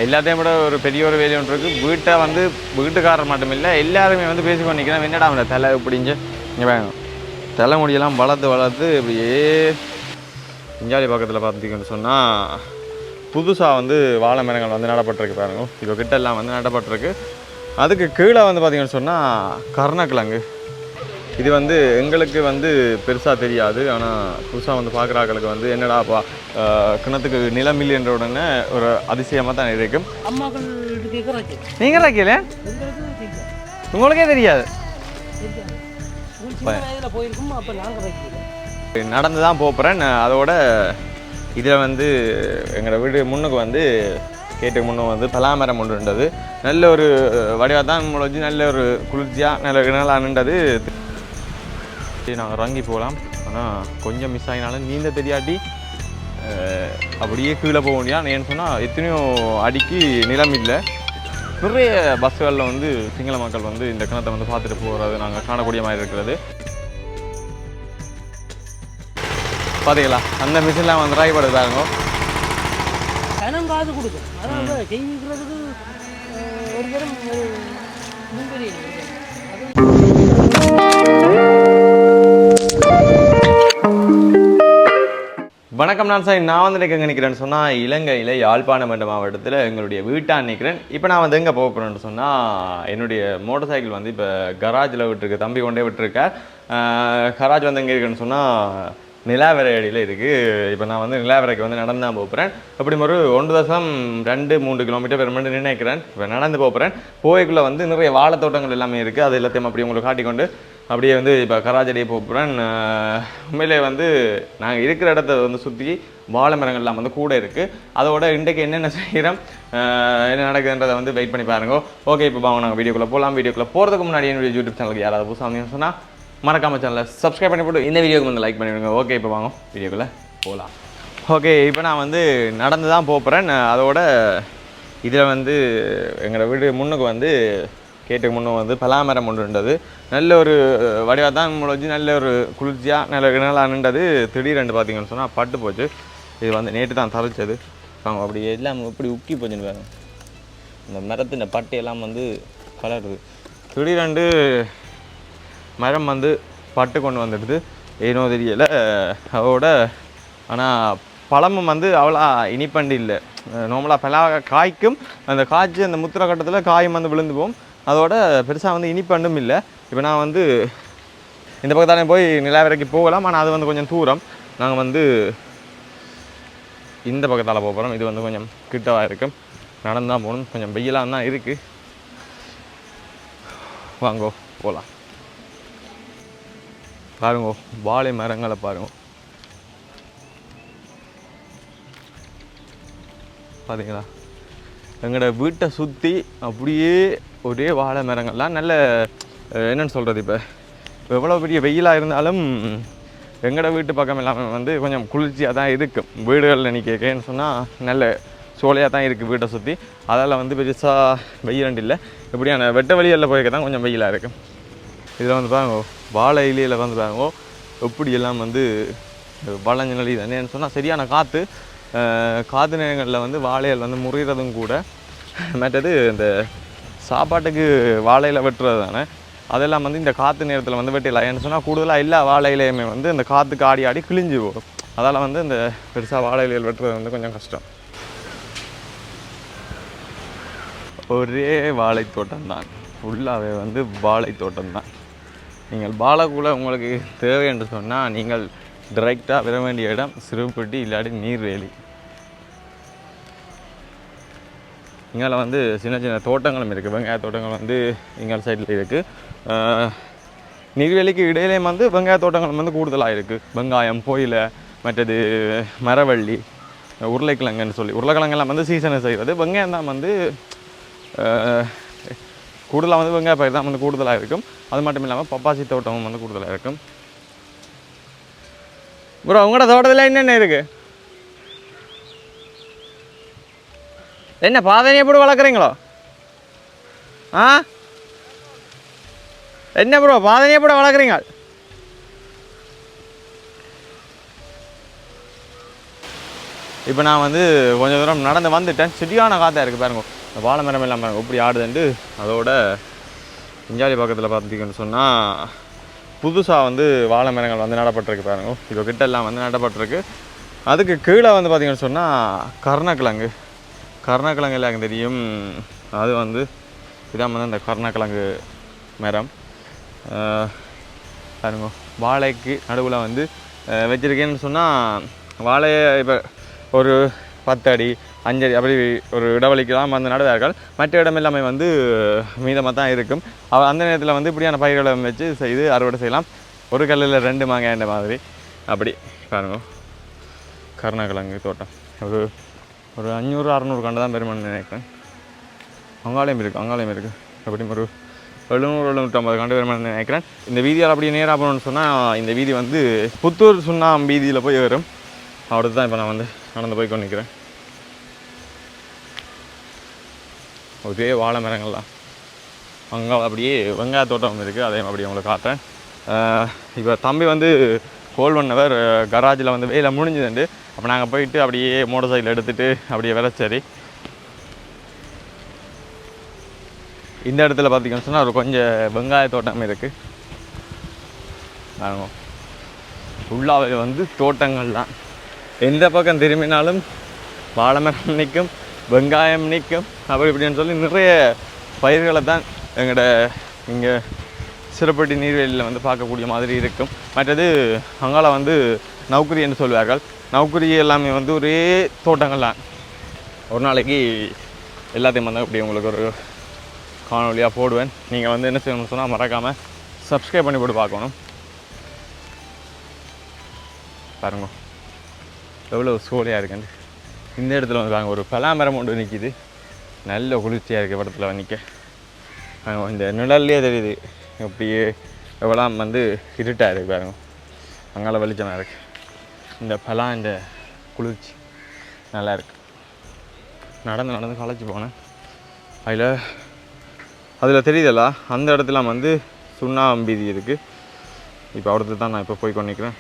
எல்லாத்தையும் விட ஒரு பெரிய ஒரு வேலை ஒன்று இருக்குது. வீட்டை வந்து வீட்டுக்காரர் மட்டும் இல்லை எல்லாருமே வந்து பேசி பண்ணிக்கிறேன். என்னடா அவனை தலை இப்படிஞ்சு இங்கே வேணும் தலைமுடியெல்லாம் வளர்த்து இப்படியே இஞ்சாலி பக்கத்தில் பார்த்திங்கன்னு சொன்னால் புதுசாக வந்து வாழை மரங்கள் வந்து நடப்பட்டிருக்கு பாருங்க. இப்போ கிட்டெல்லாம் வந்து நடப்பட்டிருக்கு. அதுக்கு கீழே வந்து பார்த்திங்கன்னு சொன்னால் கருணக்கிழங்கு. இது வந்து எங்களுக்கு வந்து பெருசாக தெரியாது. ஆனால் புதுசாக வந்து பார்க்குற ஆக்களுக்கு வந்து என்னடாப்பா கிணத்துக்கு நிலமில்லை என்ற உடனே ஒரு அதிசயமாக தான் இருக்கும். நீங்கள் இருக்கீங்களே உங்களுக்கே தெரியாது. நடந்து தான் போகிறேன். அதோட இதில் வந்து எங்களோட வீடு முன்னுக்கு வந்து கேட்டுக்கு முன்னும் வந்து பலாமரம் ஒன்று இருந்தது. நல்ல ஒரு வடிவாக தான் முளைச்சி நல்ல ஒரு குளிர்ச்சியாக நல்ல கிணலாக நின்றது. நாங்கள் இறங்கி போகலாம். ஆனால் கொஞ்சம் மிஸ் ஆகினாலும் நீந்த தெரியாட்டி அப்படியே கீழே போக முடியாது. ஏன்னு சொன்னால் எத்தனையோ அடிக்கு நிலம் இல்லை. நிறைய பஸ்களில் வந்து சிங்கள மக்கள் வந்து இந்த கிணத்தை வந்து பார்த்துட்டு போகிறது நாங்கள் காணக்கூடிய மாதிரி இருக்கிறது. பார்த்தீங்களா அந்த மிஷின்லாம் வந்து ராய்படுது பாருங்க. காது கொடுக்கும். அதாவது செய்கிறதுக்கு ஒரு தரம் முன்பெரிய வணக்கம். நான் சார் நான் வந்து எங்கே நிற்கிறேன்னு சொன்னால் இலங்கையில் யாழ்ப்பாணம் என்ற மாவட்டத்தில் எங்களுடைய வீட்டாக நிற்கிறேன். இப்போ நான் வந்து எங்கே போகிறேன்னு சொன்னால் என்னுடைய மோட்டர் சைக்கிள் வந்து இப்போ கராஜில் விட்டுருக்கு. தம்பி கொண்டே விட்டுருக்கார். கராஜ் வந்து எங்கே இருக்குன்னு சொன்னால் நிலாவரை அடியில் இருக்குது. இப்போ நான் வந்து நிலாவரைக்கு வந்து நடந்து தான் போகிறேன். அப்படி ஒரு 1.23 கிலோமீட்டர் பெருமண்டு நினைக்கிறேன். இப்போ நடந்து போகிறேன். போய்க்குள்ளே வந்து நிறைய வாழைத்தோட்டங்கள் எல்லாமே இருக்குது. அது எல்லாத்தையும் அப்படி உங்களுக்கு காட்டிக்கொண்டு அப்படியே வந்து இப்போ கராஜடியே போகிறேன். உண்மையிலே வந்து நாங்கள் இருக்கிற இடத்த வந்து சுற்றி வாழை மரங்கள்லாம் வந்து கூட இருக்குது. அதோட இன்றைக்கு என்னென்ன செய்கிறோம் என்ன நடக்குதுன்றதை வந்து வெயிட் பண்ணி பாருங்க. ஓகே, இப்போ வாங்க நாங்கள் வீடியோக்குள்ளே போகலாம். வீடியோக்குள்ளே போகிறதுக்கு முன்னாடி என்னுடைய யூடியூப் சேனலுக்கு யாராவது புதுசாக சொன்னால் மறக்காம சேனலை சப்ஸ்கிரைப் பண்ணி போட்டு இந்த வீடியோக்கு வந்து லைக் பண்ணிவிடுங்க. ஓகே, இப்போ வாங்க வீடியோக்குள்ளே போகலாம். ஓகே, இப்போ நான் வந்து நடந்து தான் போகிறேன். அதோட இதில் வந்து எங்களோட வீடு முன்னுக்கு வந்து கேட்டுக்கு முன்னும் வந்து பலாமரம் ஒன்று இருந்தது. நல்ல ஒரு வடிவாக தான் முளைச்சி நல்ல ஒரு குளிர்ச்சியாக நல்ல கிணலாக நின்றது. திடீரென்று பார்த்திங்கன்னு சொன்னால் பட்டு போச்சு. இது வந்து நேற்று தான் தரைச்சது. அவங்க அப்படி எல்லாம் இப்படி உக்கி போச்சுன்னு பாருங்க. இந்த மரத்தின் பட்டையெல்லாம் வந்து கலருது. திடீரென்று மரம் வந்து பட்டு கொண்டு வந்துடுது. ஏனோ தெரியலை. அதோட ஆனால் பழமும் வந்து அவ்வளோ இனிப்பண்டு இல்லை. நார்மலாக பலா காய்க்கும். அந்த காய்ச்சி அந்த முத்திர கட்டத்தில் காயும் வந்து விழுந்து போகும். அதோட பெருசாக வந்து இனிப்பண்டும் இல்லை. இப்போ நான் வந்து இந்த பக்கத்தாலே போய் நிலாவரைக்கு போகலாம். ஆனால் அது வந்து கொஞ்சம் தூரம். நாங்கள் வந்து இந்த பக்கத்தால் போகிறோம். இது வந்து கொஞ்சம் கிட்டவாக இருக்கும். நடந்து தான் போகணும். கொஞ்சம் வெயிலாக தான் இருக்குது. வாங்கோ போகலாம். பாருங்க வாழை மரங்களை பாருங்க. பார்த்தீங்களா எங்களோட வீட்டை சுற்றி அப்படியே ஒரே வாழை மரங்கள்லாம் நல்ல என்னென்னு சொல்கிறது. இப்போ எவ்வளோ பெரிய வெயிலாக இருந்தாலும் எங்களோட வீட்டு பக்கம் எல்லாமே வந்து கொஞ்சம் குளிர்ச்சியாக தான் இருக்கும். வீடுகளில் நீ கேட்கன்னு சொன்னால் நல்ல சோலையாக தான் இருக்குது வீட்டை சுற்றி. அதெல்லாம் வந்து பெருசாக வெயிலண்டு இல்லை. இப்படியான வெட்ட வழிகளில் போய்க்க தான் கொஞ்சம் வெயிலாக இருக்கும். இதில் வந்து பாருங்க வாழை இலையில் வந்து பாருங்க எப்படி எல்லாம் வந்து வளைஞ்ச நிலை தானேன்னு சொன்னால் சரியான காற்று. காற்று நேரங்களில் வந்து வாழைகள் வந்து முறிகிறதும் கூட. மற்றது இந்த சாப்பாட்டுக்கு வாழையில் வெட்டுறது தானே. அதெல்லாம் வந்து இந்த காற்று நேரத்தில் வந்து வெட்டிடலாம். ஏன்னு சொன்னால் கூடுதலாக எல்லா வாழையிலையுமே வந்து இந்த காற்றுக்கு ஆடி ஆடி கிழிஞ்சு போகும். அதால் வந்து இந்த பெருசாக வாழை இலைகள் வெட்டுறது வந்து கொஞ்சம் கஷ்டம். ஒரே வாழை தோட்டம் தான். ஃபுல்லாகவே வந்து வாழை தோட்டம் தான். நீங்கள் வாழைக்குள்ளே உங்களுக்கு தேவை என்று சொன்னால் நீங்கள் டைரெக்டாக வர வேண்டிய இடம் சிறுபட்டி இல்லாட்டி நீர்வேலி. இங்கே வந்து சின்ன சின்ன தோட்டங்களும் இருக்குது. வெங்காய தோட்டங்கள் வந்து இங்கே சைடில் இருக்குது. நீர்வேலிக்கு இடையிலே வந்து வெங்காய தோட்டங்கள் வந்து கூடுதலாக இருக்குது. வெங்காயம், புயலை, மற்றது மரவள்ளி, உருளைக்கிழங்குன்னு சொல்லி உருளைக்கிழங்கெல்லாம் வந்து சீசனை செய்கிறது. வெங்காயம் தான் வந்து கூடுதலாக வந்து வெங்காய பயிர் தான் வந்து கூடுதலாக இருக்கும். அது மட்டும் இல்லாமல் பப்பாசி தோட்டமும் வந்து கூடுதலாக இருக்கும். ப்ரோ உங்களோட தோட்டத்தில் என்னென்ன இருக்குது? என்ன பாதனையை போட்டு வளர்க்குறீங்களோ? ஆ என்ன ப்ரோ பாதனையை போட்டு வளர்க்குறீங்க? இப்போ நான் வந்து கொஞ்சம் தூரம் நடந்து வந்துட்டேன். சரியான காற்றா இருக்குது பாருங்க. இந்த வாழை மரம் எல்லாம் பாருங்க இப்படி ஆடுதுண்டு. அதோட இஞ்சாலி பக்கத்தில் பார்த்திங்கன்னு சொன்னால் புதுசாக வந்து வாழை மரங்கள் வந்து நடப்பட்டிருக்கு பாருங்க. இப்போ கிட்ட எல்லாம் வந்து நடப்பட்டிருக்கு. அதுக்கு கீழே வந்து பார்த்திங்கன்னு சொன்னால் கருணக்கிழங்கு எல்லாம் தெரியும். அது வந்து இதான் வந்து அந்த கருணக்கிழங்கு மரம் பாருங்க. வாழைக்கு நடுவில் வந்து வச்சுருக்கேன்னு சொன்னால் வாழையை இப்போ ஒரு 10 அடி 5 அடி அப்படி ஒரு இடைவெளிக்கு தான் வந்து நடுவார்கள். மற்ற இடம் எல்லாமே வந்து மீதமாக தான் இருக்கும். அந்த நேரத்தில் வந்து இப்படியான பயிர்களை வச்சு செய்து அறுவடை செய்யலாம். ஒரு கல்லில் 2 மாங்காய் மாதிரி அப்படி பாருங்க. கருணக்கிழங்கு தோட்டம் ஒரு 500-600 கண்டு தான் பெருமான்னு நினைக்கிறேன். அங்காலயம் இருக்குது அப்படி ஒரு 700-750 கண்டு பெருமான்னு நினைக்கிறேன். இந்த வீதியால் அப்படியே நேராக போகணுன்னு சொன்னால் இந்த வீதி வந்து புத்தூர் சுண்ணாம் வீதியில் போய் வரும். அடுத்து தான் இப்போ நான் வந்து நடந்து போய் கொண்டு நிற்கிறேன். ஒரே வாழை மரங்கள்லாம் அங்கே அப்படியே வெங்காய தோட்டம் இருக்குது. அதையும் அப்படியே உங்களுக்கு காட்டுறேன். இப்போ தம்பி வந்து கோல் பண்ணவர் கராஜில் வந்து வேலை முடிஞ்சுதுண்டு. அப்போ நாங்கள் போயிட்டு அப்படியே மோட்டர் சைக்கிள் எடுத்துகிட்டு அப்படியே விளைச்சேரி இந்த இடத்துல பார்த்திங்கன்னு சொன்னால் ஒரு கொஞ்சம் வெங்காய தோட்டம் இருக்குது. நாங்கள் ஃபுல்லாகவே வந்து தோட்டங்கள் தான். எந்த பக்கம் திரும்பினாலும் வாழை மரம் நிற்கும், வெங்காயம் நிற்கும். அப்படி இப்படின்னு சொல்லி நிறைய பயிர்களை தான் எங்களோட இங்கே சிறுபட்டி நீர்வெளியில் வந்து பார்க்கக்கூடிய மாதிரி இருக்கும். மற்றது அங்கால வந்து நௌக்கரி என்று சொல்வார்கள். நௌக்கரி எல்லாமே வந்து ஒரே தோட்டங்கள் தான். ஒரு நாளைக்கு எல்லாத்தையும் வந்து அப்படி உங்களுக்கு ஒரு காணொலியாக போடுவேன். நீங்கள் வந்து என்ன செய்யணும்னு சொன்னால் மறக்காமல் சப்ஸ்கிரைப் பண்ணி போட்டு பார்க்கணும். பாருங்க எவ்வளோ சோலையாக இருக்குன்னு. இந்த இடத்துல வந்து பாருங்க ஒரு பலாமரம் ஒன்று நிற்கிது. நல்ல குளிர்ச்சியாக இருக்குது படத்தில் நிற்க. இந்த நிழல்லையே தெரியுது அப்படியே எவ்வளோ வந்து இருட்டாக இருக்குது பாருங்க. அங்கால வெளிச்சமாக இருக்குது. இந்த பலா இந்த குளிர்ச்சி நல்லா இருக்குது. நடந்து களைச்சி போனேன். அதில் தெரியுதல்ல அந்த இடத்துல வந்து சுண்ணாம்பீதி இருக்குது. இப்போ அடுத்து தான் நான் இப்போ போய் கொண்டிருக்கிறேன்.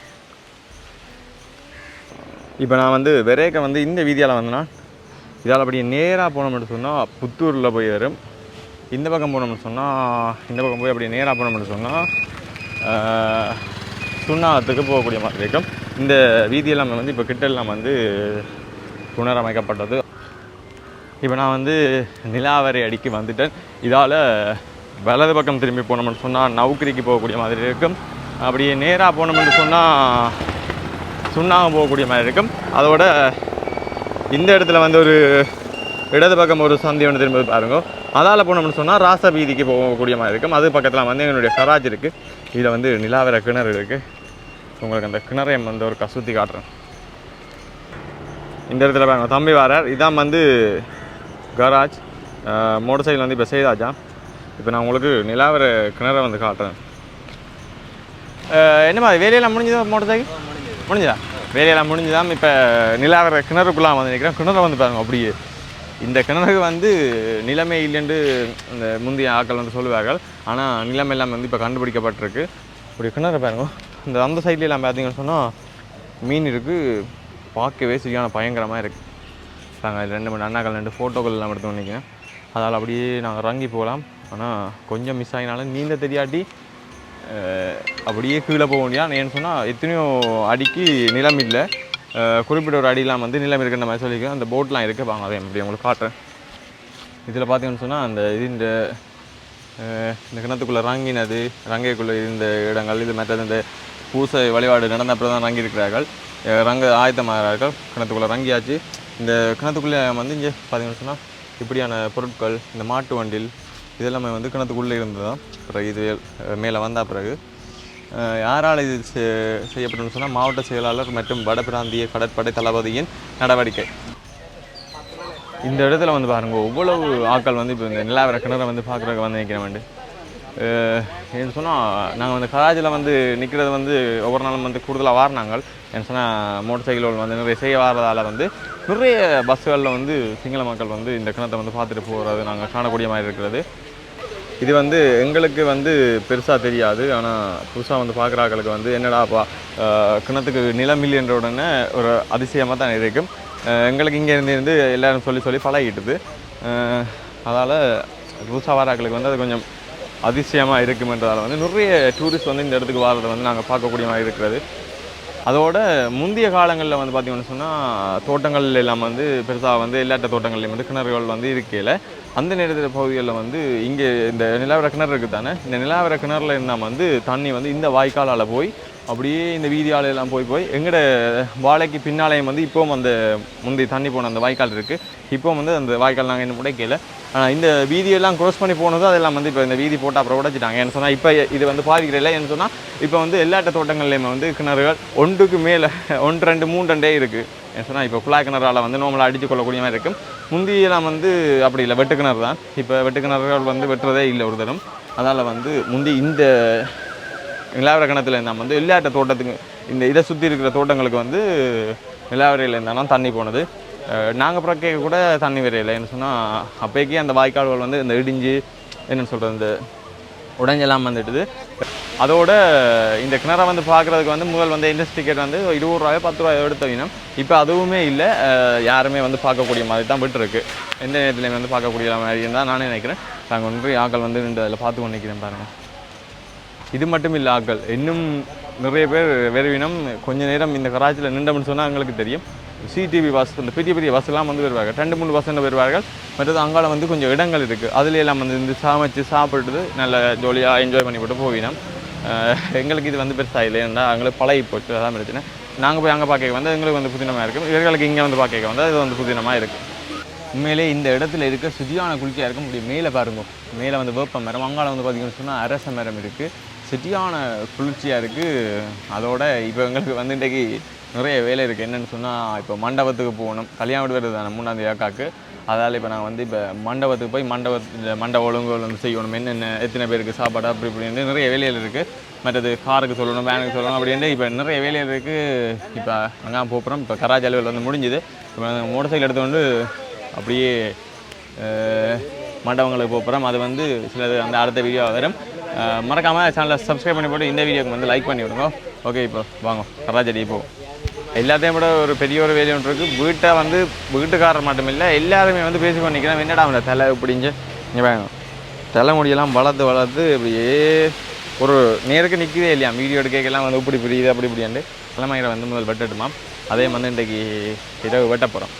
இப்போ நான் வந்து விரைக்க வந்து இந்த வீதியால் வந்தேன்னா இதால் அப்படியே நேராக போனோம்னு சொன்னால் புத்தூரில் போய் வரும். இந்த பக்கம் போனோம்னு சொன்னால் இந்த பக்கம் போய் அப்படியே நேராக போனோம்னு சொன்னால் சுண்ணாகத்துக்கு போகக்கூடிய மாதிரி இருக்கும். இந்த வீதியெல்லாம் வந்து இப்போ கிட்டெல்லாம் வந்து புனரமைக்கப்பட்டது. இப்போ நான் வந்து நிலாவரை அடிக்கு வந்துட்டேன். இதால் வலது பக்கம் திரும்பி போனோம்னு சொன்னால் நௌக்கரிக்கு போகக்கூடிய மாதிரி இருக்கும். அப்படியே நேராக போனோம்னு சொன்னால் சுண்ணாகம் போகக்கூடிய மாதிரி இருக்கும். அதோட இந்த இடத்துல வந்து ஒரு இடது பக்கம் ஒரு சந்தை ஒன்று திரும்ப பாருங்க. அதால் போனோம்னு சொன்னால் ராச வீதிக்கு போகக்கூடிய மாதிரி இருக்கும். அது பக்கத்தில் வந்து என்னுடைய கராஜ் இருக்குது. இதில் வந்து நிலாவரை கிணறு இருக்குது. உங்களுக்கு அந்த கிணறையும் வந்து ஒரு கசுத்தி காட்டுறேன். இந்த இடத்துல பாருங்க தம்பி வாரார். இதான் வந்து கராஜ். மோட்டர் சைக்கிள் வந்து இப்போ செய்தாச்சா. இப்போ நான் உங்களுக்கு நிலாவரை கிணறை வந்து காட்டுறேன். என்ன மாதிரி வேலையெல்லாம் முடிஞ்சுதா? மோட்டர் சைக்கிள் முடிஞ்சுதா? வேலையெல்லாம் முடிஞ்சுதான். இப்போ நிலாவரை கிணறுக்குள்ளாக வந்து நிற்கிறேன். கிணறை வந்து பாருங்க அப்படியே. இந்த கிணறு வந்து நிலைமை இல்லைன்னு இந்த முந்தைய ஆக்கள் வந்து சொல்லுவார்கள். ஆனால் நிலைமை எல்லாம் வந்து இப்போ கண்டுபிடிக்கப்பட்டிருக்கு. இப்படி கிணறு பாருங்க. அந்த சைட்லாம் பார்த்தீங்கன்னு சொன்னால் மீன் இருக்குது. பார்க்கவே சரியான பயங்கரமாக இருக்குது. நாங்கள் 2 அண்ணாக்கள் 2 ஃபோட்டோக்கள் எல்லாம் எடுத்து நினைக்கிறேன். அதால் அப்படியே நாங்கள் இறங்கி போகலாம். ஆனால் கொஞ்சம் மிஸ் ஆகினாலும் நீந்த தெரியாட்டி அப்படியே கீழே போக முடியாது. ஏன்னு சொன்னால் எத்தனையோ அடிக்கு நிலம் இல்லை. குறிப்பிட்ட ஒரு அடியெலாம் வந்து நிலம் இருக்குன்ற மாதிரி சொல்லியிருக்கேன். அந்த போட்லாம் இருக்குது. வாங்க அதை எப்படி உங்களுக்கு காட்டுறேன். இதில் பார்த்தீங்கன்னு சொன்னால் அந்த இந்த கிணத்துக்குள்ளே ரங்கைக்குள்ளே இருந்த இடங்கள் இது மற்றது இந்த பூசை வழிபாடு நடந்த அப்புறம் தான் ரங்கியிருக்கிறார்கள். ஆயத்தமாகிறார்கள். கிணத்துக்குள்ளே ரங்கியாச்சு. இந்த கிணத்துக்குள்ளே வந்து இங்கே பார்த்தீங்கன்னு சொன்னால் இப்படியான பொருட்கள் இந்த மாட்டு வண்டில் இதெல்லாமே வந்து கிணத்துக்குள்ளே இருந்தது தான். பிறகு இது மேலே வந்த பிறகு யாரால் இது செய்யப்பட்டோம்னு சொன்னால் மாவட்ட செயலாளர் மற்றும் வடபிராந்திய கடற்படை தளபதியின் நடவடிக்கை. இந்த இடத்துல வந்து பாருங்கள் எவ்வளவு ஆட்கள் வந்து இப்போ இந்த நிலாவரை கிணறை வந்து பார்க்குறதுக்கு வந்து நிற்கிற வேண்டு. ஏன்னு சொன்னால் நாங்கள் வந்து கராஜில் வந்து நிற்கிறது வந்து ஒவ்வொரு நாளும் வந்து கூடுதலாக வாரினாங்க. ஏன்னு சொன்னால் மோட்டர் சைக்கிள் வந்து நிறைய செய்ய வாரதால் வந்து நிறைய பஸ்ஸுகளில் வந்து சிங்கள மக்கள் வந்து இந்த கிணத்தை வந்து பார்த்துட்டு போகிறது நாங்கள் காணக்கூடிய மாதிரி இருக்கிறது. இது வந்து எங்களுக்கு வந்து பெருசாக தெரியாது. ஆனால் புதுசாக வந்து பார்க்குற ஆட்களுக்கு வந்து என்னடாப்பா கிணத்துக்கு நிலம் இல்லைன்ற உடனே ஒரு அதிசயமாக தான் இருக்கும். எங்களுக்கு இங்கே இருந்து எல்லோரும் சொல்லி பழகிட்டுது. அதால் புதுசாக வராக்களுக்கு வந்து அது கொஞ்சம் அதிசயமாக இருக்குமென்றதால் வந்து நிறைய டூரிஸ்ட் வந்து இந்த இடத்துக்கு வரதை வந்து நாங்கள் பார்க்கக்கூடிய மாதிரி இருக்கிறது. அதோட முந்தைய காலங்களில் வந்து பார்த்திங்கன்னு சொன்னால் தோட்டங்கள் எல்லாம் வந்து பெருசாக வந்து எல்லாட்ட தோட்டங்கள்லேயும் வந்து கிணறுகள் வந்து இருக்கையில் அந்த நேரத்தில் பகுதிகளில் வந்து இங்கே இந்த நிலாவர கிணறு இருக்குது தானே, இந்த நிலாவர கிணறுல இருந்தால் வந்து தண்ணி வந்து இந்த வாய்க்காலால் போய் அப்படியே இந்த வீதியாலெல்லாம் போய் எங்களோட வாழைக்கு பின்னாலேயும் வந்து இப்போவும் அந்த முந்தைய தண்ணி போன அந்த வாய்க்கால் இருக்குது. இப்போவும் வந்து அந்த வாய்க்கால் நாங்கள் இன்னும் உடைக்கல. இந்த வீதியெல்லாம் க்ரோஸ் பண்ணி போனது அதெல்லாம் வந்து இப்போ இந்த வீதி போட்டு அப்புறம் உடைச்சிட்டாங்க. என்ன சொன்னால் இப்போ இது வந்து பாதிக்கிறதில்ல. என்ன சொன்னால் இப்போ வந்து எல்லாட்ட தோட்டங்கள்லேயுமே வந்து கிணறுகள் 1க்கு மேலே 1, 2, 3 இருக்குது. என்ன சொன்னால் இப்போ குழாய் கிணறால் வந்து நார்மலாக அடித்து கொள்ளக்கூடிய மாதிரி இருக்கும். முந்தியெல்லாம் வந்து அப்படி இல்லை, வெட்டு கிணறு தான். இப்போ வெட்டு கிணறுகள் வந்து வெட்டுறதே இல்லை ஒரு தரம். அதனால் வந்து முந்தி இந்த நிலாவர கிணத்துல இருந்தால் வந்து எல்லாட்ட தோட்டத்துக்கு இந்த இதை சுற்றி இருக்கிற தோட்டங்களுக்கு வந்து நிலாவரையில் இருந்தாலும் தண்ணி போனது. நாங்கள் பிறக்க கூட தண்ணி வரையில. என்ன சொன்னால் அப்போக்கே அந்த வாய்க்கால்கள் வந்து இந்த இடிஞ்சு என்னென்னு சொல்கிறது இந்த உடைஞ்செல்லாம் வந்துட்டுது. அதோட இந்த கிணறை வந்து பார்க்குறதுக்கு வந்து முதல் வந்து என்ட்ரன்ஸ் டிக்கெட் வந்து 20 ரூபாயோ 10 ரூபாயோ எடுத்தீங்கன்னா இப்போ அதுவுமே இல்லை. யாருமே வந்து பார்க்கக்கூடிய மாதிரி தான் விட்டுருக்கு. எந்த நேரத்துலையும் வந்து பார்க்கக்கூடிய மாதிரி இருந்தால் நானே நினைக்கிறேன். நாங்கள் ஒன்று ஆக்கள் வந்து இந்த அதில் பார்த்து கொண்டு நிற்கிறேன் பாருங்கள். இது மட்டும் இல்லை, ஆக்கள் இன்னும் நிறைய பேர் வெறுவினம் கொஞ்சம் நேரம் இந்த கராச்சியில் நின்றோம்னு சொன்னால் எங்களுக்கு தெரியும். சிடிவி பஸ், இந்த பெரிய பஸ்ஸெல்லாம் வந்து வருவார்கள். 2-3 பஸ்ஸுன்னு வருவார்கள். மற்றது அங்கால வந்து கொஞ்சம் இடங்கள் இருக்குது. அதுலையெல்லாம் வந்து இந்த சமைச்சு சாப்பிட்டு நல்ல ஜாலியாக என்ஜாய் பண்ணி போட்டு போவினோம். எங்களுக்கு இது வந்து பெருசாக இல்லை, ஏன்னா எங்களுக்கு பழகி போச்சு. அதான் பிரச்சனை. நாங்கள் போய் அங்கே பார்க்க வந்து எங்களுக்கு வந்து புதினமாக இருக்கும். இவர்களுக்கு இங்கே வந்து பார்க்க வந்து அது வந்து புதினமாக இருக்குது. உண்மையிலே இந்த இடத்துல இருக்க சுதியான குளிர்ச்சியாக இருக்கும். இப்படி மேலே பாருங்க, மேலே வந்து வேப்ப மரம், அங்கால வந்து பார்த்திங்கன்னு சொன்னால் அரச மரம் இருக்குது. சுதியான குளிர்ச்சியாக இருக்குது. அதோட இப்போ எங்களுக்கு வந்து இன்றைக்கி நிறைய வேலை இருக்குது. என்னென்னு சொன்னால் இப்போ மண்டபத்துக்கு போகணும். கல்யாணம் வீடு வருது தானே 3ஆம் தேதி அக்காவுக்கு. அதால் இப்போ நான் வந்து இப்போ மண்டபத்துக்கு போய் மண்டப ஒழுங்குகள் வந்து செய்யணும். என்னென்ன எத்தனை பேருக்கு சாப்பாடு அப்படி இப்படின்னு நிறைய வேலைகள் இருக்குது. மற்றது காருக்கு சொல்லணும், வேனுக்கு சொல்லணும் அப்படின்ட்டு இப்போ நிறைய வேலைகள் இருக்குது. இப்போ அங்கே போகிறோம். இப்போ கராச்சி அலுவல் வந்து முடிஞ்சுது. இப்போ மோட்டர் சைக்கிள் எடுத்துக்கொண்டு அப்படியே மண்டபங்களுக்கு போகிறோம். அது வந்து சிலது அந்த அடுத்த வீடியோ வரும். மறக்காமல் சேனலை சப்ஸ்கிரைப் பண்ணி போட்டு இந்த வீடியோக்கு வந்து லைக் பண்ணி விடுங்க. ஓகே, இப்போ வாங்க கராச்சடி இப்போ. எல்லாத்தையும் விட ஒரு பெரிய ஒரு வேலை ஒன்று இருக்குது. வீட்டை வந்து வீட்டுக்காரர் மட்டும் இல்லை, எல்லாருமே வந்து பேசி பண்ணிக்கிறேன். என்னடா அவனை தலை இப்படிஞ்சு இங்கே வேங்க தலைமுடியெல்லாம் வளர்த்து இப்படியே ஒரு நேருக்கு நிற்கவே இல்லையா. வீடியோ எடுக்கலாம் வந்து இப்படி புரியுது அப்படி இப்படியாண்டு தலைமையில வந்து முதல் வெட்டட்டுமா. அதே வந்து இன்றைக்கி இரவு வெட்ட போகிறோம்.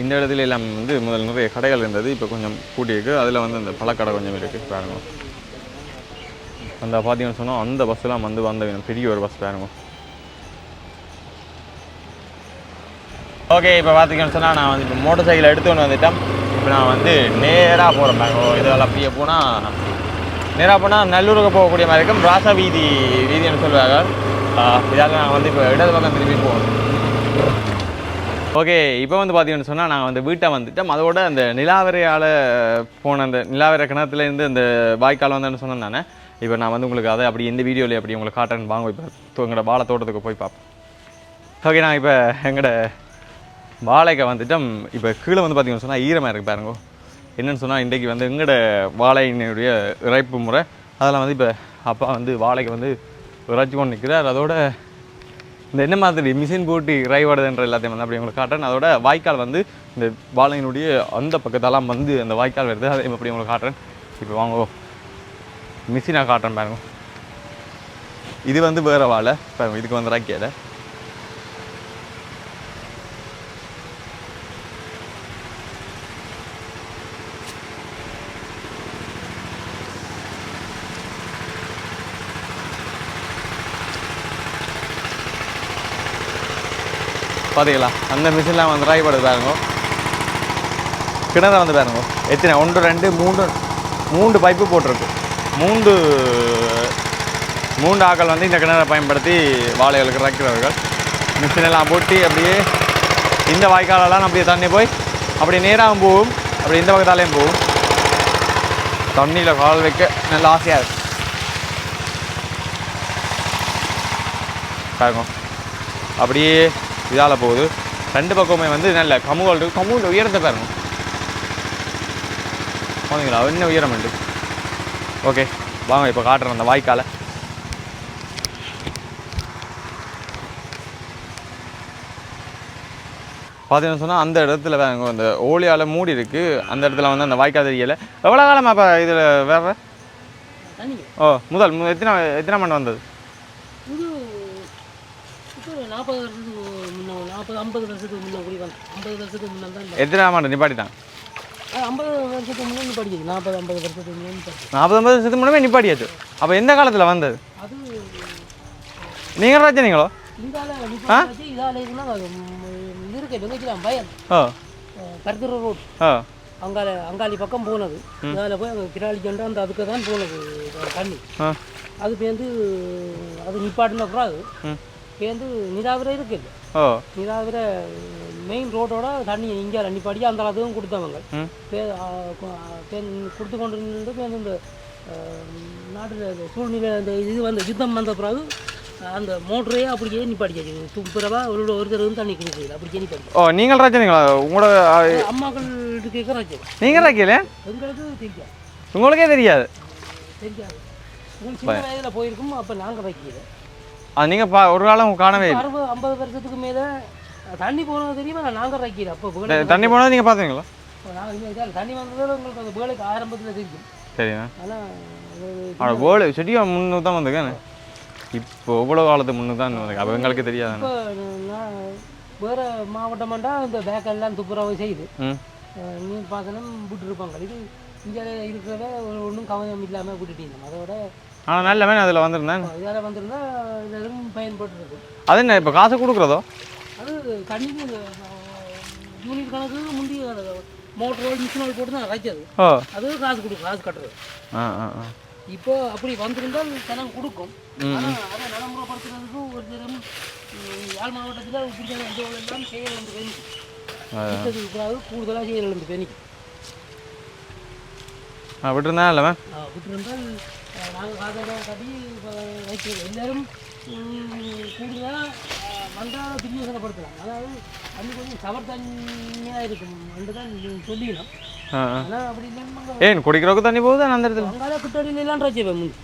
இந்த இடத்துல எல்லாம் வந்து முதல் நிறைய கடைகள் இருந்தது. இப்போ கொஞ்சம் கூட்டியிருக்கு. அதில் வந்து அந்த பழக்கடை கொஞ்சம் இருக்குது பாருங்க. அந்த பார்த்தீங்கன்னு சொன்னால் அந்த பஸ்ஸெல்லாம் வந்து வந்த பெரிய ஒரு பஸ் பாருங்க. ஓகே, இப்போ பார்த்தீங்கன்னு சொன்னால் நான் வந்து இப்போ மோட்டர் சைக்கிளை எடுத்துகிட்டு வந்துட்டேன். இப்போ நான் வந்து நேராக போகிறேன் பாருங்க. இதெல்லாம் அப்படியே போனால் நேராக போனால் நல்லூருக்கு போகக்கூடிய மாதிரி இருக்கும். ராசா வீதின்னு சொல்லுவாங்க. இதால் நான் வந்து இப்போ இடது பக்கம் திரும்பி போகணும். ஓகே, இப்போ வந்து பார்த்தீங்கன்னு சொன்னால் நான் வந்து வீட்டை வந்துட்டேன். அதோட அந்த நிலாவரையால் போன அந்த நிலாவரை கிணத்துலேருந்து அந்த வாய்க்கால் வந்தேன்னு சொன்னேன் தானே. இப்போ நான் வந்து உங்களுக்கு அதை அப்படி இந்த வீடியோவில் அப்படி உங்களுக்கு காட்டுறேன்னு வாங்க. இப்போ எங்களோட வாழை தோட்டத்துக்கு போய் பார்ப்போம். ஓகே, நான் இப்போ எங்களோட வாழைக்கு வந்துட்டோம். இப்போ கீழே வந்து பார்த்தீங்கன்னு சொன்னால் ஈரமாக இருக்குது பாருங்க. என்னென்னு சொன்னால் இன்றைக்கி வந்து எங்களோட வாழையினுடைய இறைப்பு முறை அதெல்லாம் வந்து இப்போ அப்பா வந்து வாழைக்கு வந்து இறைச்சி கொண்டு நிற்கிறார். அதோட இந்த என்ன மாதிரி மிஷின் போட்டு இறைவாடுதுன்ற எல்லாத்தையும் வந்து அப்படி உங்களுக்கு காட்டுறேன். அதோட வாய்க்கால் வந்து இந்த வாழையினுடைய அந்த பக்கத்தெல்லாம் வந்து அந்த வாய்க்கால் வருது. அதை அப்படி உங்களுக்கு காட்டுறேன். இப்போ வாங்க மிஷினாக காட்டுறேன் பாருங்க. இது வந்து வேறு வாழை பாருங்க. இதுக்கு வந்து ராக்கியால் பார்த்தீங்களா, அந்த மிஷின்லாம் வந்து ராய்பாடு பாருங்க. கிணறு வந்து பாருங்க எத்தனை 1, 2, 3 பைப்பு போட்டிருக்கு. 3 ஆக்கள் வந்து இந்த கிணறை பயன்படுத்தி வாழைகளுக்கு இறக்கிறார்கள். மிஷினெல்லாம் போட்டி அப்படியே இந்த வாய்க்காலெல்லாம் அப்படியே தண்ணி போய் அப்படி நேராகவும் போகும், அப்படி இந்த பக்கத்தாலேயும் போகும். தண்ணியில் கால் வைக்க நல்ல ஆசையாக இருக்கும் பாருங்க. அப்படியே இதால் போகுது. 2 பக்கமே வந்து நல்ல கமுகள் இருக்குது. கமுகள் உயரத்தை பாருங்க போனீங்களா, என்ன உயரம் உண்டு. ஓகே, வாங்க இப்போ காட்டுறேன் அந்த வாய்க்காலை. பார்த்தீங்கன்னு சொன்னால் அந்த இடத்துல வேறு அந்த ஓலியால் மூடி இருக்குது. அந்த இடத்துல வந்து அந்த வாய்க்கால் தெரியலை. எவ்வளோ காலமாக இப்போ இதில் வேறு? ஓ எத்தனை மணி வந்தது? இது இப்போ 40 வருஷத்துக்கு முன்னே 50 வருஷத்துக்கு முன்னே கூடி வந்து 50 வருஷத்துக்கு முன்னே தான் எத்தனை ஆமாண்டு நிப்பாட்டிட்டாங்க? 50 வருஷத்துக்கு முன்னே படிக்குது 40-50 வருஷத்துக்கு முன்னே படிச்சு 40-50 வருஷத்துக்கு முன்னே நிப்பாட்டியாச்சு. அப்போ எந்த காலத்தில் வந்தது? அது நீங்கள் ராஜனீங்களோ? இந்தால நிப்பாட்டி இதால இருக்குன்னா இருக்கு வெங்கச்சிலாம் பயம் கருத்துற ரோட் அங்காளி பக்கம் போனது. அதில் போய் அங்கே கிராளி கண்டு அந்த அதுக்கு தான் போனது தண்ணி. அது பேருந்து அது நிப்பாட்டின பிறகு பேருந்து நீராவிரை இருக்குது. நீராவிரை மெயின் ரோட்டோட தண்ணி இங்கே நிப்பாட்டி அந்த அளவுக்கும் கொடுத்தவங்க கொடுத்து கொண்டு நின்று பேருந்து இந்த நாட்டில் சூழ்நிலை அந்த இது வந்து யுத்தம் வந்த பிறகு அந்த மோட்டரையே அப்படியே நிப்பாடிச்சாச்சு. துப்புரவா ஒரு தடவை தண்ணி கொடுக்குது அப்படியே நிப்பாடி. நீங்கள் ராஜனீங்களா? உங்களோட அம்மாக்கள் கேட்க ராஜன். நீங்கள் ராக்கியல? எங்களுக்கு தெரியாது. உங்களுக்கே தெரியாது? தெரியாது. உங்களுக்கு சின்ன வயதில் போயிருக்கும். அப்போ நாங்கள் வைக்கல. அது நீங்கள் ஒரு காலம் காணவே 60-50 வருஷத்துக்கு மேலே தண்ணி போனது தெரியுமா? நாங்கள் வைக்கல. அப்போ தண்ணி போனது நீங்கள் பார்த்தீங்களா? தண்ணி வந்ததில் உங்களுக்கு அந்த வேலைக்கு ஆரம்பத்தில் தெரியும். சரிண்ணா. ஆனால் வேலை செடியாக முன்னு தான் வந்துக்கேண்ணே. இப்போ இவ்வளோ காலத்துக்கு முன்னு தான் வந்து அப்போ எங்களுக்கு தெரியாது. இப்போ நான் வேறு மாவட்டமாண்டா இந்த பேக்கெல்லாம் துப்புரவு செய்யுது. நீர் பாசனம் விட்டுருப்பாங்க. இது இங்கே இருக்கிறத ஒன்றும் கவனம் இல்லாமல் விட்டுட்டீங்க. அதோட ஆனால் நல்ல மேன் அதில் வந்திருந்தேன். இதால் வந்திருந்தா எல்லாரும் பயன்பட்டுருக்கு. அது என்ன இப்போ காசு கொடுக்குறதோ? அது தண்ணிக்கு இந்த யூனிட் கணக்கு முந்தி மோட்டரோல் மிஷினோல் போட்டு தான் அரைச்சது. அது காசு கொடுக்கும், காசு கட்டுறது. இப்போ அப்படி வந்திருந்தால் ஜனம் கொடுக்கும். ஆனால் அதை நடைமுறைப்படுத்துறதுக்கு ஒரு தினம் யாழ் மாவட்டத்தில் இப்படியான எல்லாம் செயல் வந்து பெண்ணிக்கு கூடுதலாக செயல் வந்து பெண்ணிக்கு விட்டுருந்தா இல்லை விட்டுருந்தால் நாங்கள் காசெல்லாம் கட்டி வைக்கிறோம். எல்லோரும் கூடுதலாக வந்தால் பிரியோசனப்படுத்தலாம். அதாவது அது கொஞ்சம் சவர் தண்ணியாக இருக்கும் என்று தான் சொல்லிக்கணும். ஆனால் அப்படி இல்லைன்னு ஏன் குடிக்கிறவுக்கு தண்ணி போகுது அந்த இடத்துல? அங்கால குட்டடியிலாம் வச்சுப்பேன் முந்தி.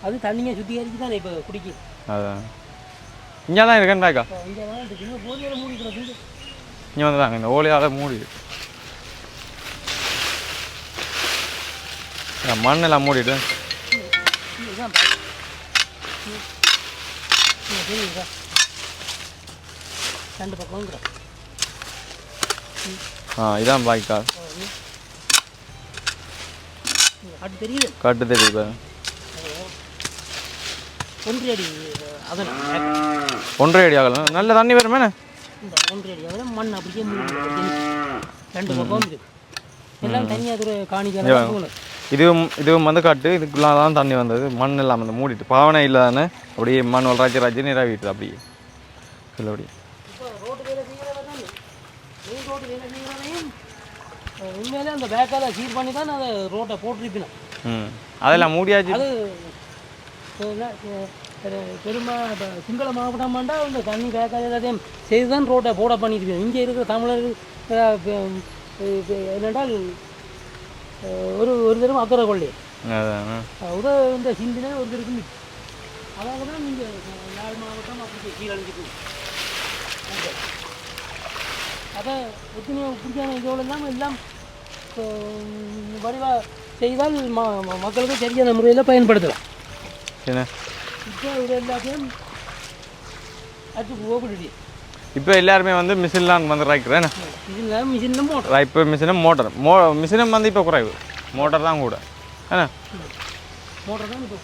அது தண்ணியை சுத்திகரிச்சு தான் இப்போ குடிக்கும். அதான் இங்கே தான் இருக்கேன் பேக்கா. இங்கே தான் இருக்கு. ஓலியால் மூடிக்கிறோம். இங்கே வந்துதாங்க இந்த ஓலியால் மூடி மண்ணெல்லாம் மூடிட்டு ரெண்டு பக்கம் இதான் பாய்க்கா. காட்டு தெரியுது. காட்டு தெரியுது. 1 அடி அகலம். 1.5 அடி அகலம். நல்ல தண்ணி வருமே. இந்த 1 அடி அகலம் மண் அப்படியே ரெண்டு பக்கம் இருக்கு. எல்லாம் தனியாக காணிக்க. இதுவும் வந்து காட்டு. இதுக்குள்ளே தான் தண்ணி வந்தது. மண் எல்லாம் வந்து மூடிட்டு பாவனை இல்லை தானே. அப்படியே மண் ராஜ்ய நீராவிட்டு அப்படியே சொல்லபடி. இப்போ ரோட்டு வேலை செய்கிறவங்க மெயின் ரோட்டு வேலை செய்கிறவனையும் உண்மையிலே அந்த பேக்கால சீர் பண்ணி தான் அதை ரோட்டை போட்டிருப்பினோம். அதெல்லாம் மூடியாச்சு. அது பெருமா சிங்கள மாவட்டமாண்டா இந்த தண்ணி பேக்கால எல்லாத்தையும் செய்து தான் ரோட்டை போட பண்ணியிருப்பேன். இங்கே இருக்கிற தமிழர்கள் என்னென்றால் ஒரு தரம் அக்கறை கொள்ளை இந்த சிந்தினா ஒரு தருக்கு. அதாவது தான் நீங்கள் யாழ் மாவட்டம் அப்படி கீழழிஞ்சிட்டு அதை எத்தனையோ பிடிக்கான இதோடு இல்லாமல் எல்லாம் வடிவாக செய்தால் மக்களுக்கு சரியான முறையில் பயன்படுத்தலாம். இப்போ இது எல்லாத்தையும் அச்சு போகப்படுது. இப்போ எல்லாருமே வந்து மிஷின்லாம் வந்து ராய்க்கிறேன். Machine motor. இப்போ மிஷினும் மோட்டர் மிஷினும் வந்து இப்போ குறைவு. மோட்டர் தான் கூட ஏன்னா மோட்டர் தான் இப்போ.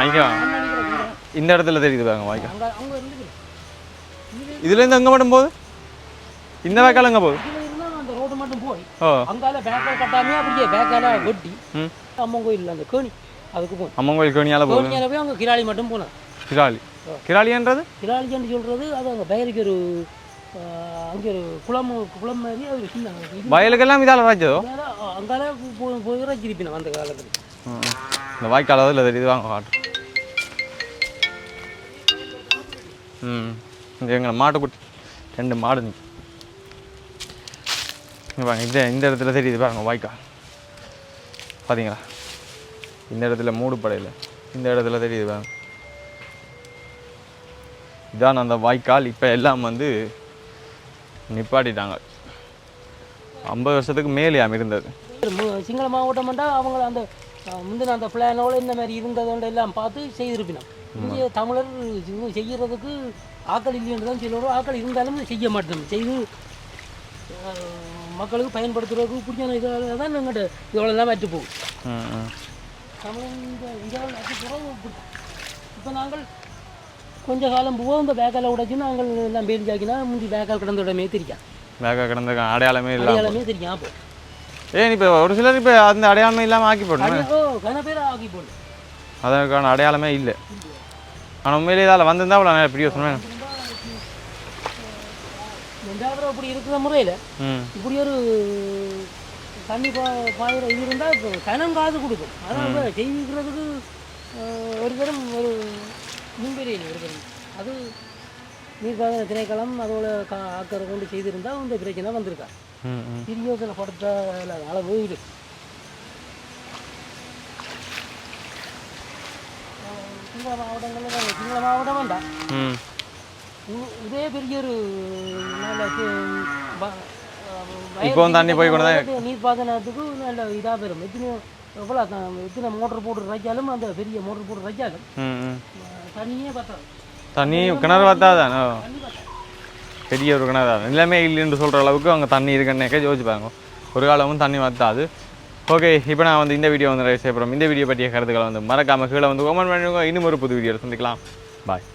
இங்கே இந்த இடத்துல தெரியுது பாருங்க வாய்க்கா. இதுலேருந்து எங்கே மட்டும் போகுது? இந்த வாய்க்கால் எங்கே போகுது? அந்த ரோடு மட்டும் போய் அங்கால பேக்கால் கட்டாமே அப்படியே பேக்கால வெட்டி அம்மன் கோயில் அந்த கேணி அதுக்கு போய் அம்மன் கோயில் கேணியால் போய் அங்கே கிராளி மட்டும் போனேன். கிராளின்றது கிராளின்னு சொல்கிறது அது அங்கே வயலுக்கு ஒரு அங்கே ஒரு குளம் மாதிரி அது சின்ன வயலுக்கெல்லாம் இதால் ராஜதோ அங்கால போய் ராஜிருப்பினேன் அந்த காலத்தில். இந்த வாய்க்கால் அதில் தெரியுது வாங்க காட்டு. இந்த எங்களை மாட்டுக்குட்டி 2 மாடு வாங்க. இந்த இடத்துல தெரியுது பாருங்க வாய்க்கால் பார்த்தீங்களா? இந்த இடத்துல மூடு படையில் இந்த இடத்துல தெரியுது பாருங்க. இதான் அந்த வாய்க்கால். இப்போ எல்லாம் வந்து நிப்பாட்டிட்டாங்க. 50 வருஷத்துக்கு மேலேயாம் இருந்தது. சிங்கள மாவட்டம்ண்டா அவங்க அந்த முந்தின அந்த பிளானோட இந்த மாதிரி இருந்ததோட எல்லாம் பார்த்து செய்திருப்பினோம். இங்கே தமிழர் செய்கிறதுக்கு ஆக்கள் இல்லைன்னு தான் சொல்லுவோம். ஆக்கள் இருந்தாலும் செய்ய மாட்டோம். செய்து மக்களுக்கு பயன்படுத்துறதுக்கு பிடிச்ச இதாக தான் எங்கள்கிட்ட இவ்வளோ தான் வச்சு போகும். தமிழ் இந்த இந்தியாவில் வச்சு போகிறோம். இப்போ நாங்கள் கொஞ்ச காலம் போவோம். இந்த பேக்கால் உடைச்சு நாங்கள் எல்லாம் பேரிஞ்சாக்கினா முந்தி பேக்கால் கிடந்த உடனே தெரியும். பேக்கால் கிடந்த அடையாளமே இல்லை. அடையாளமே தெரியும். அப்போ இப்போ ஒரு சிலர் இப்போ அந்த அடையாளமே இல்லாமல் ஆக்கி போடணும். கன பேர் ஆக்கி போடணும். அதற்கான அடையாளமே இல்லை. ஆனால் உண்மையிலே இதால் வந்திருந்தா அவ்வளோ நிறைய பிரியோசனமே. இப்படி இருக்கிற முறையில் இப்படி ஒரு தண்ணி பாயிர இது இருந்தால் இப்போ கனம் காது கொடுக்கும். ஆனால் செய்திக்கிறதுக்கு ஒரு தரம் ஒரு முன்பெரிய ஒரு தரம் அது நீர்ப்பாசன திணைக்களம் அதோட ஆக்கரை கொண்டு செய்திருந்தால் இந்த பிரச்சனை வந்திருக்கா. பிரியோசனை படுத்த அளவு இருக்கு. சிங்கள மாவட்டங்களில் சிங்கள மாவட்டம் வேண்டாம். இதே பெரிய ஒரு இப்போ தண்ணி போய் கொண்டு நீர்ப்பாசனத்துக்கு நல்ல இதாக பெறும். எத்தனை மோட்டர் போட்டு வைச்சாலும் அந்த பெரிய மோட்டர் போட்டு வைச்சாலும் தண்ணியே பத்தாது. தண்ணி கிணறு பார்த்தாதான் பெரிய ஒரு கிணறு தான். எல்லாமே இல்லைன்னு சொல்கிற அளவுக்கு அங்கே தண்ணி இருக்குன்னே யோசிப்பாங்க. ஒரு காலமும் தண்ணி வத்தாது. ஓகே, இப்போ நான் வந்து இந்த வீடியோ வந்து நிறைய செய்யப்படுறோம். இந்த வீடியோ பற்றிய கருத்துக்களை வந்து மறக்காமல் கீழே வந்து கமெண்ட் பண்ணுங்க. இன்னும் ஒரு புது வீடியோ சந்திக்கலாம். பாய்.